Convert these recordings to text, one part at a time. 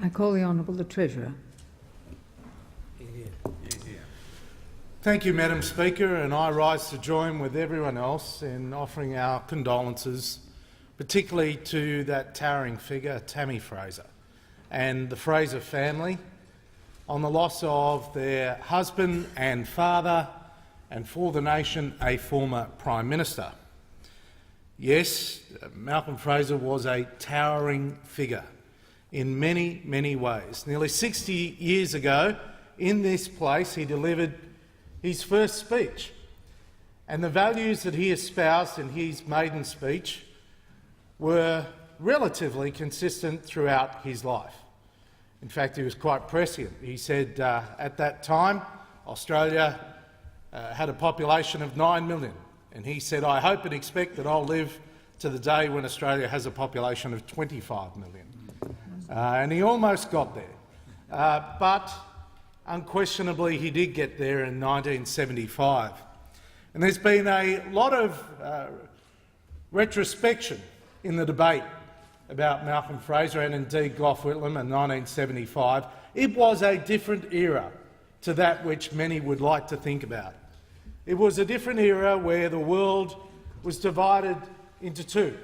I call the Honourable the Treasurer. Thank you, Madam Speaker, and I rise to join with everyone else in offering our condolences, particularly to that towering figure, Tammy Fraser, and the Fraser family on the loss of their husband and father, and for the nation, a former Prime Minister. Yes, Malcolm Fraser was a towering figure in many, many ways. Nearly 60 years ago, in this place, he delivered his first speech, and the values that he espoused in his maiden speech were relatively consistent throughout his life. In fact, he was quite prescient. He said at that time Australia had a population of 9 million, and he said, "I hope and expect that I'll live to the day when Australia has a population of 25 million." And he almost got there, but unquestionably he did get there in 1975. And there's been a lot of retrospection in the debate about Malcolm Fraser and indeed Gough Whitlam in 1975. It was a different era to that which many would like to think about. It was a different era where the world was divided into two.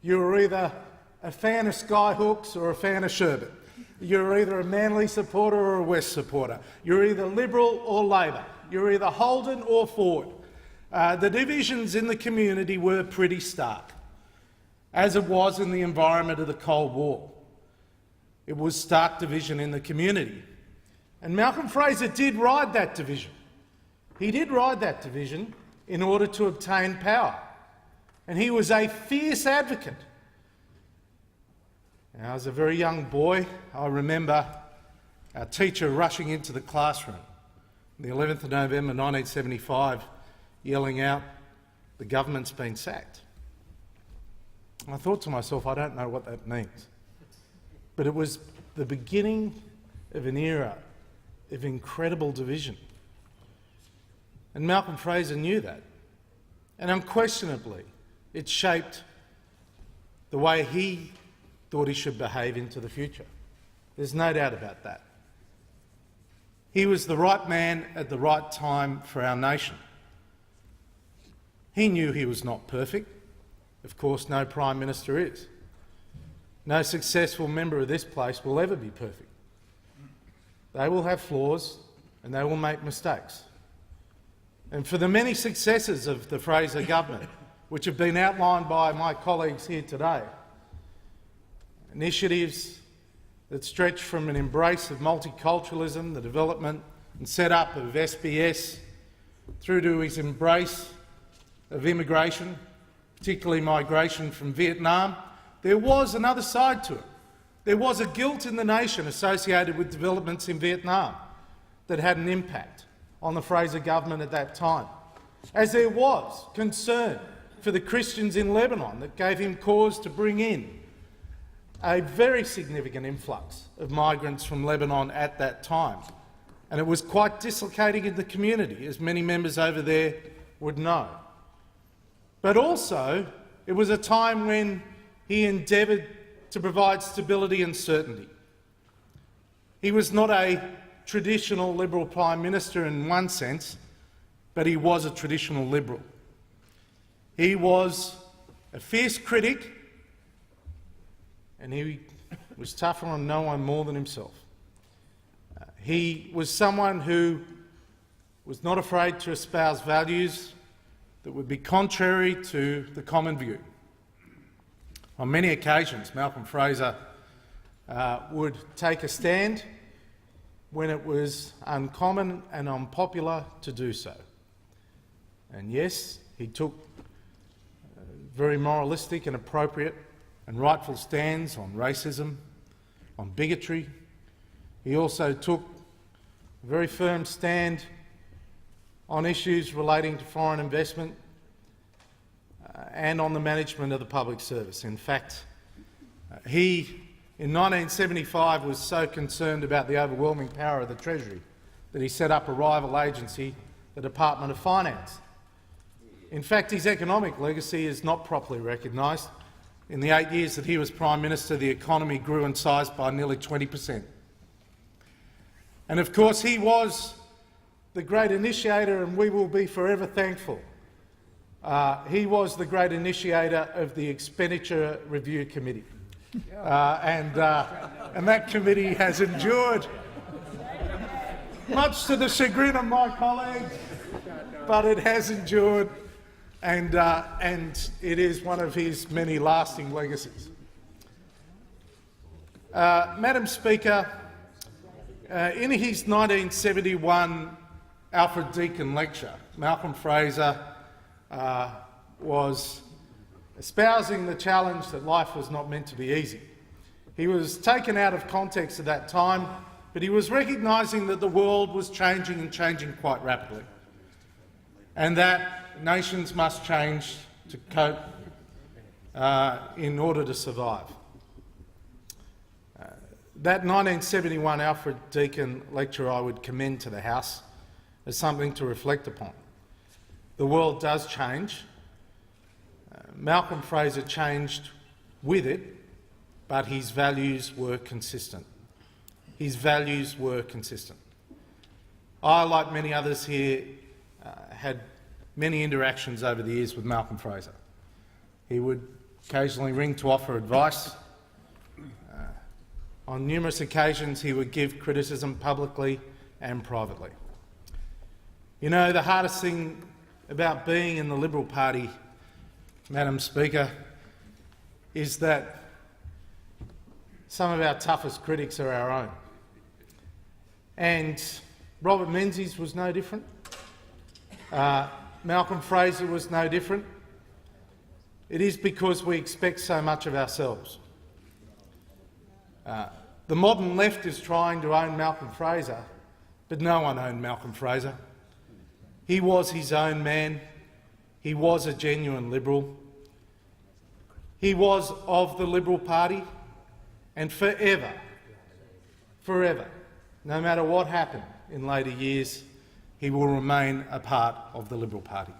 You were either a fan of skyhooks or a fan of sherbet. You're either a Manly supporter or a West supporter. You're either Liberal or Labor. You're either Holden or Ford. The divisions in the community were pretty stark, as it was in the environment of the Cold War. It was stark division in the community. And Malcolm Fraser did ride that division. He did ride that division in order to obtain power. And he was a fierce advocate. Now, as a very young boy, I remember our teacher rushing into the classroom on the 11th of November 1975, yelling out, "The government's been sacked." And I thought to myself, I don't know what that means. But it was the beginning of an era of incredible division. And Malcolm Fraser knew that. And unquestionably, it shaped the way he thought he should behave into the future. There's no doubt about that. He was the right man at the right time for our nation. He knew he was not perfect. Of course, no Prime Minister is. No successful member of this place will ever be perfect. They will have flaws and they will make mistakes. And for the many successes of the Fraser government, which have been outlined by my colleagues here today, initiatives that stretch from an embrace of multiculturalism, the development and set-up of SBS, through to his embrace of immigration, particularly migration from Vietnam, there was another side to it. There was a guilt in the nation associated with developments in Vietnam that had an impact on the Fraser government at that time, as there was concern for the Christians in Lebanon that gave him cause to bring in a very significant influx of migrants from Lebanon at that time. And it was quite dislocating in the community, as many members over there would know. But also, it was a time when he endeavoured to provide stability and certainty. He was not a traditional Liberal Prime Minister in one sense, but he was a traditional Liberal. He was a fierce critic, and he was tougher on no one more than himself. He was someone who was not afraid to espouse values that would be contrary to the common view. On many occasions, Malcolm Fraser would take a stand when it was uncommon and unpopular to do so. And yes, he took very moralistic and appropriate and rightful stands on racism, on bigotry. He also took a very firm stand on issues relating to foreign investment and on the management of the public service. In fact, he, in 1975, was so concerned about the overwhelming power of the Treasury that he set up a rival agency, the Department of Finance. In fact, his economic legacy is not properly recognised, In the 8 years that he was Prime Minister, the economy grew in size by nearly 20%. And of course, he was the great initiator, and we will be forever thankful. He was the great initiator of the Expenditure Review Committee. And that committee has endured, much to the chagrin of my colleagues, but it has endured, and it is one of his many lasting legacies. Madam Speaker, in his 1971 Alfred Deakin lecture, Malcolm Fraser was espousing the challenge that life was not meant to be easy. He was taken out of context at that time, but he was recognising that the world was changing and changing quite rapidly, and that nations must change to cope in order to survive. That 1971 Alfred Deakin lecture I would commend to the House as something to reflect upon. The world does change. Malcolm Fraser changed with it, but his values were consistent. His values were consistent. I, like many others here, had many interactions over the years with Malcolm Fraser. He would occasionally ring to offer advice. On numerous occasions he would give criticism publicly and privately. You know, the hardest thing about being in the Liberal Party, Madam Speaker, is that some of our toughest critics are our own. And Robert Menzies was no different. Malcolm Fraser was no different. It is because we expect so much of ourselves. The modern left is trying to own Malcolm Fraser, but no one owned Malcolm Fraser. He was his own man. He was a genuine Liberal. He was of the Liberal Party, and forever, no matter what happened in later years, he will remain a part of the Liberal Party.